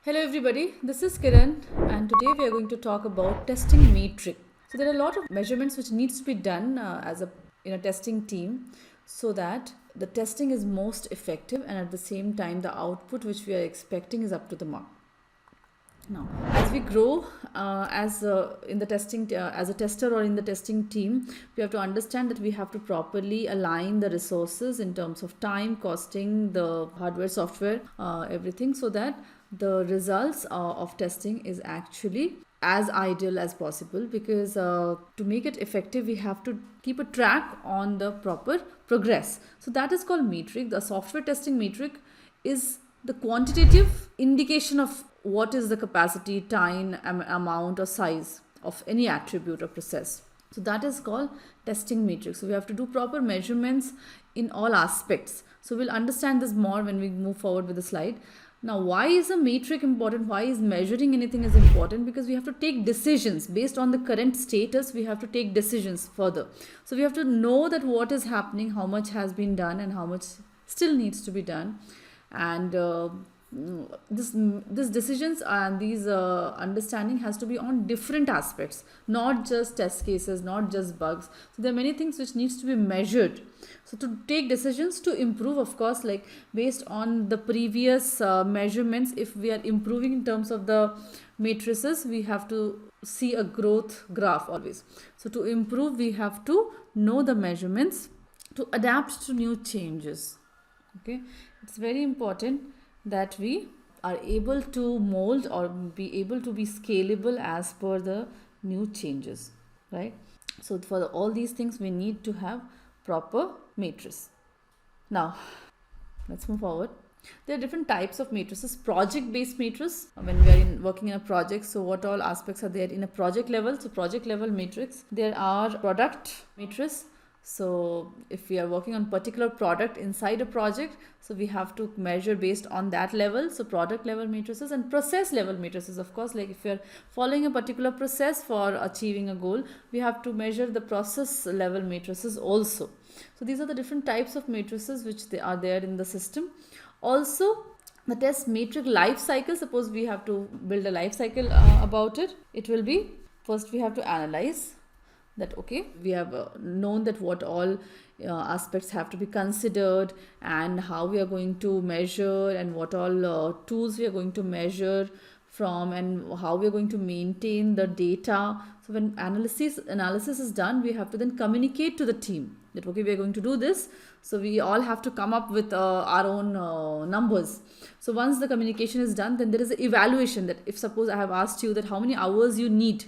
Hello everybody, this is Kiran and today we are going to talk about testing metric. So there are a lot of measurements which needs to be done in a testing team so that the testing is most effective and at the same time the output which we are expecting is up to the mark. Now, as we grow in the testing as a tester or in the testing team, we have to understand that we have to properly align the resources in terms of time, costing, the hardware, software, everything, so that the results of testing is actually as ideal as possible, because to make it effective we have to keep a track on the proper progress. So that is called metric. The software testing metric is the quantitative indication of what is the capacity, time, amount or size of any attribute or process. So that is called testing matrix. So we have to do proper measurements in all aspects. So we'll understand this more when we move forward with the slide. Now, why is a metric important? Why is measuring anything is important? Because we have to take decisions based on the current status. We have to take decisions further. So we have to know that what is happening, how much has been done and how much still needs to be done. And this decisions and these understanding has to be on different aspects, not just test cases, not just bugs. So there are many things which needs to be measured. So to take decisions to improve, of course, like based on the previous measurements, if we are improving in terms of the matrices, we have to see a growth graph always. So to improve, we have to know the measurements to adapt to new changes. Okay, it's very important that we are able to mold or be able to be scalable as per the new changes, right? So for all these things we need to have proper matrix. Now let's move forward. There are different types of matrices. Project based matrix, when we are working in a project, so what all aspects are there in a project level. So project level matrix, there are product matrix. So if we are working on particular product inside a project, so we have to measure based on that level. So product level matrices and process level matrices, of course, like if we are following a particular process for achieving a goal, we have to measure the process level matrices also. So these are the different types of matrices which they are there in the system. Also, the test matrix life cycle, suppose we have to build a life cycle about it. It will be, first we have to analyze that, okay, we have known that what all aspects have to be considered and how we are going to measure and what all tools we are going to measure from and how we are going to maintain the data. So when analysis is done, we have to then communicate to the team that, okay, we are going to do this. So we all have to come up with our own numbers. So once the communication is done, then there is an evaluation, that if suppose I have asked you that how many hours you need.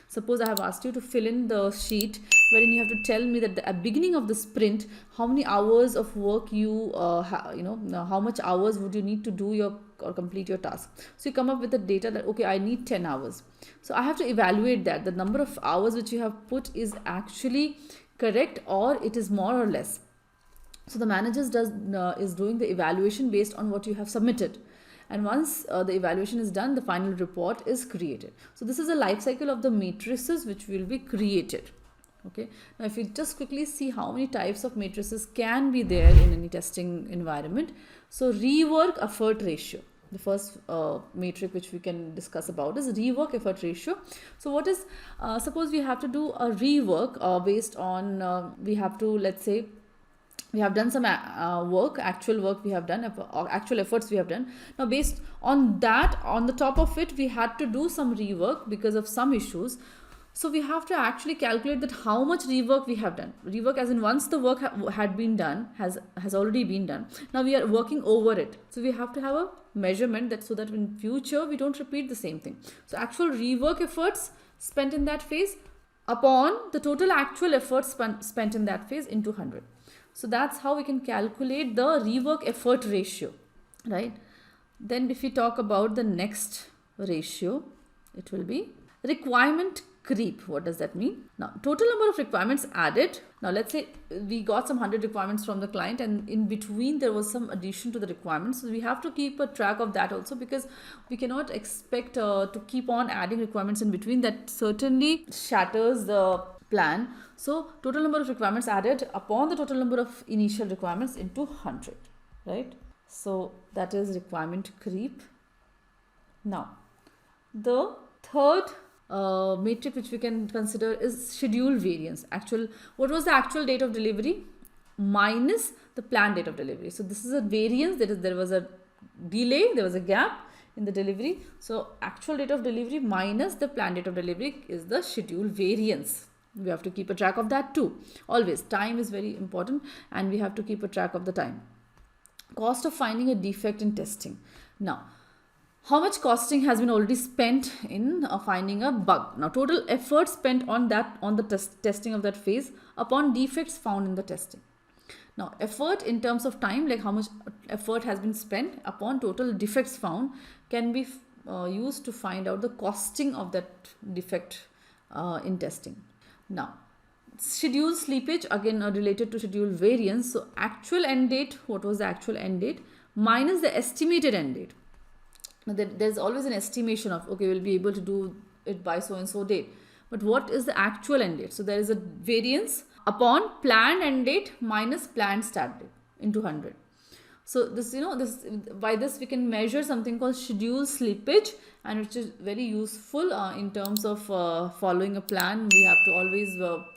Suppose I have asked you to fill in the sheet wherein you have to tell me that at the beginning of the sprint, how many hours of work you, how much hours would you need to do your or complete your task. So you come up with the data that, okay, I need 10 hours. So I have to evaluate that the number of hours which you have put is actually correct or it is more or less. So the manager is doing the evaluation based on what you have submitted. And once the evaluation is done, the final report is created. So this is a life cycle of the matrices which will be created. Okay. Now if you just quickly see how many types of matrices can be there in any testing environment. So rework effort ratio. The first metric which we can discuss about is rework effort ratio. So what is, suppose we have to do a rework based on, we have to, let's say, we have done some actual work we have done, actual efforts we have done. Now based on that, on the top of it, we had to do some rework because of some issues. So we have to actually calculate that how much rework we have done. Rework as in once the work had been done, has already been done. Now we are working over it. So we have to have a measurement that so that in future we don't repeat the same thing. So actual rework efforts spent in that phase upon the total actual efforts spent in that phase into 100. So that's how we can calculate the rework effort ratio, right? Then if we talk about the next ratio, it will be requirement creep. What does that mean? Now, total number of requirements added. Now, let's say we got some 100 requirements from the client and in between there was some addition to the requirements. So we have to keep a track of that also, because we cannot expect to keep on adding requirements in between. That certainly shatters the plan. So total number of requirements added upon the total number of initial requirements into 100, right? So that is requirement creep. Now, the third metric which we can consider is schedule variance. What was the actual date of delivery minus the planned date of delivery? So this is a variance. There was a delay, there was a gap in the delivery. So actual date of delivery minus the planned date of delivery is the schedule variance. We have to keep a track of that too. Always, time is very important and we have to keep a track of the time. Cost of finding a defect in testing. Now, how much costing has been already spent in finding a bug? Now, total effort spent on the testing of that phase upon defects found in the testing. Now, effort in terms of time, like how much effort has been spent upon total defects found, can be used to find out the costing of that defect in testing. Now, schedule slippage, again related to schedule variance. So, actual end date, what was the actual end date minus the estimated end date. Now, there's always an estimation of, okay, we'll be able to do it by so and so date. But what is the actual end date? So, there is a variance upon planned end date minus planned start date into 100. So, by this we can measure something called schedule slippage, and which is very useful in terms of following a plan. We have to always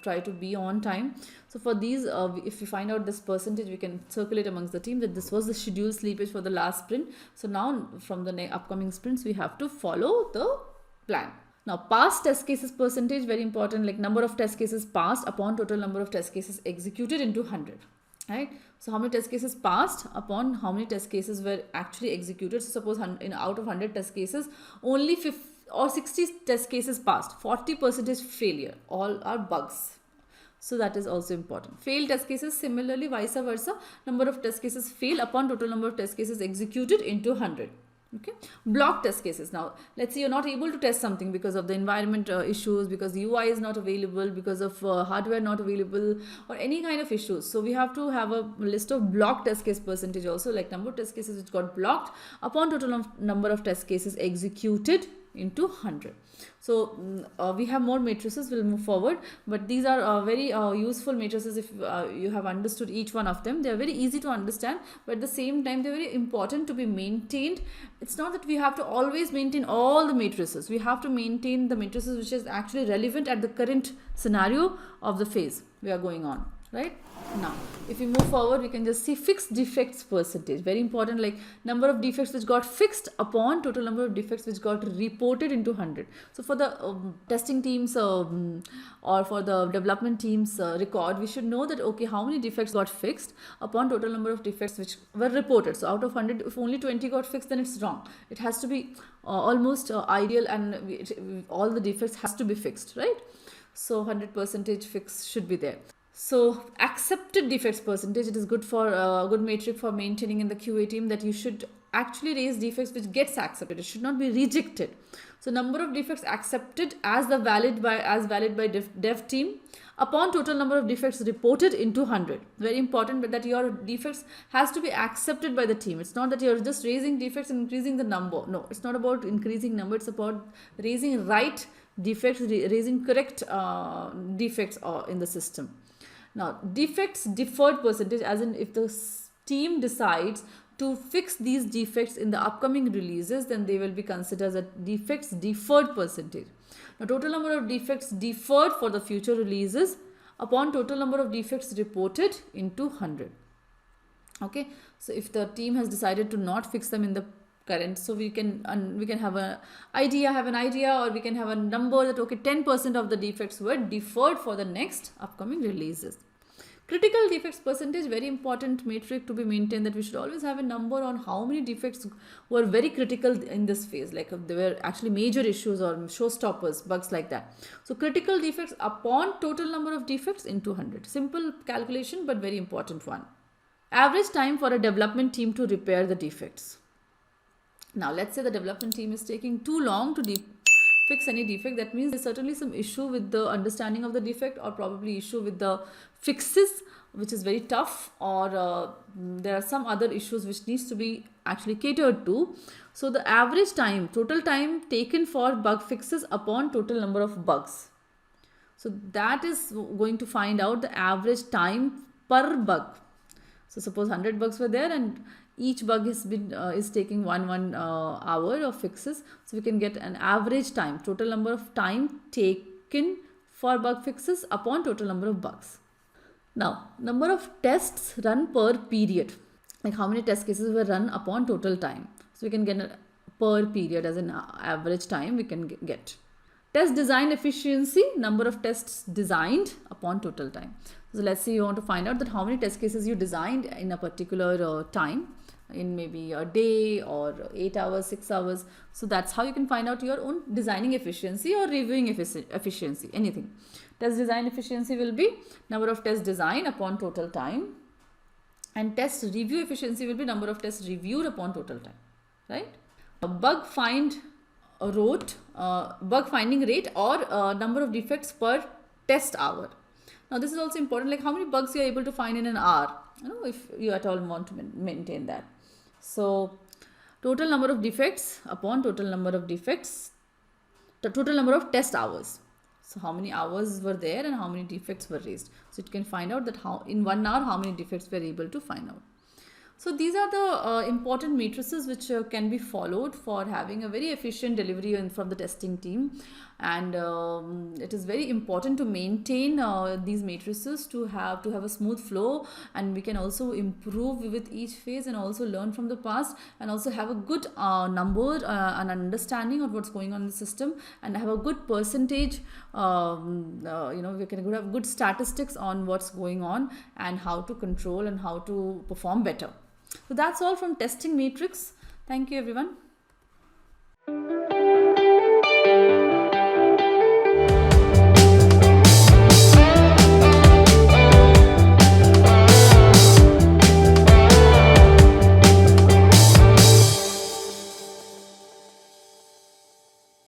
try to be on time. So for these, if we find out this percentage, we can circulate amongst the team that this was the schedule slippage for the last sprint. So now from the upcoming sprints, we have to follow the plan. Now, past test cases percentage, very important, like number of test cases passed upon total number of test cases executed into 100. Right? So, how many test cases passed upon how many test cases were actually executed. So, suppose out of 100 test cases, only 50 or 60 test cases passed, 40% is failure, all are bugs. So, that is also important. Failed test cases, similarly, vice versa, number of test cases fail upon total number of test cases executed into 100. Okay, block test cases. Now, let's say you're not able to test something because of the environment issues, because the UI is not available, because of hardware not available, or any kind of issues. So, we have to have a list of block test case percentage also, like number of test cases which got blocked upon total number of test cases executed into 100. So, we have more matrices, we'll move forward, but these are very useful matrices if you have understood each one of them. They are very easy to understand, but at the same time, they're very important to be maintained. It's not that we have to always maintain all the matrices. We have to maintain the matrices which is actually relevant at the current scenario of the phase we are going on. Right? Now, if we move forward, we can just see fixed defects percentage. Very important, like number of defects which got fixed upon total number of defects which got reported into 100. So, for the testing teams or for the development teams record, we should know that, okay, how many defects got fixed upon total number of defects which were reported. So, out of 100, if only 20 got fixed, then it's wrong. It has to be almost ideal, and all the defects has to be fixed, right? So, 100% fix should be there. So, accepted defects percentage, it is good for a good metric for maintaining in the QA team, that you should actually raise defects which gets accepted. It should not be rejected. So, number of defects accepted as valid by dev team upon total number of defects reported into 100. Very important, but that your defects has to be accepted by the team. It's not that you're just raising defects and increasing the number. No, it's not about increasing number. It's about raising right defects, raising correct defects in the system. Now, defects deferred percentage, as in if the team decides to fix these defects in the upcoming releases, then they will be considered as a defects deferred percentage. Now, total number of defects deferred for the future releases upon total number of defects reported into 100. Okay, so if the team has decided to not fix them in the current, so we can have an idea, or we can have a number that, okay, 10% of the defects were deferred for the next upcoming releases. Critical defects percentage, very important metric to be maintained, that we should always have a number on how many defects were very critical in this phase, like if there were actually major issues or showstoppers, bugs like that. So, critical defects upon total number of defects into 100. Simple calculation, but very important one. Average time for a development team to repair the defects. Now, let's say the development team is taking too long to fix any defect. That means there's certainly some issue with the understanding of the defect, or probably issue with the fixes, which is very tough, or there are some other issues which needs to be actually catered to. So, the average time, total time taken for bug fixes upon total number of bugs. So, that is going to find out the average time per bug. So, suppose 100 bugs were there, and each bug is taking one hour of fixes. So we can get an average time, total number of time taken for bug fixes upon total number of bugs. Now, number of tests run per period, like how many test cases were run upon total time. So we can get a per period as an average time we can get. Test design efficiency, number of tests designed upon total time. So let's say you want to find out that how many test cases you designed in a particular time, in maybe a day or 8 hours, 6 hours. So that's how you can find out your own designing efficiency or reviewing efficiency, anything. Test design efficiency will be number of tests designed upon total time, and test review efficiency will be number of tests reviewed upon total time, right? A bug finding rate or number of defects per test hour. Now this is also important, like how many bugs you are able to find in an hour, if you at all want to maintain that. So total number of defects upon total number of defects, the total number of test hours. So how many hours were there and how many defects were raised. So it can find out that how in 1 hour how many defects were able to find out. So these are the important matrices which can be followed for having a very efficient delivery from the testing team, and it is very important to maintain these matrices to have a smooth flow, and we can also improve with each phase and also learn from the past and also have a good number and understanding of what's going on in the system, and have a good percentage, we can have good statistics on what's going on and how to control and how to perform better. So that's all from testing matrix. Thank you everyone.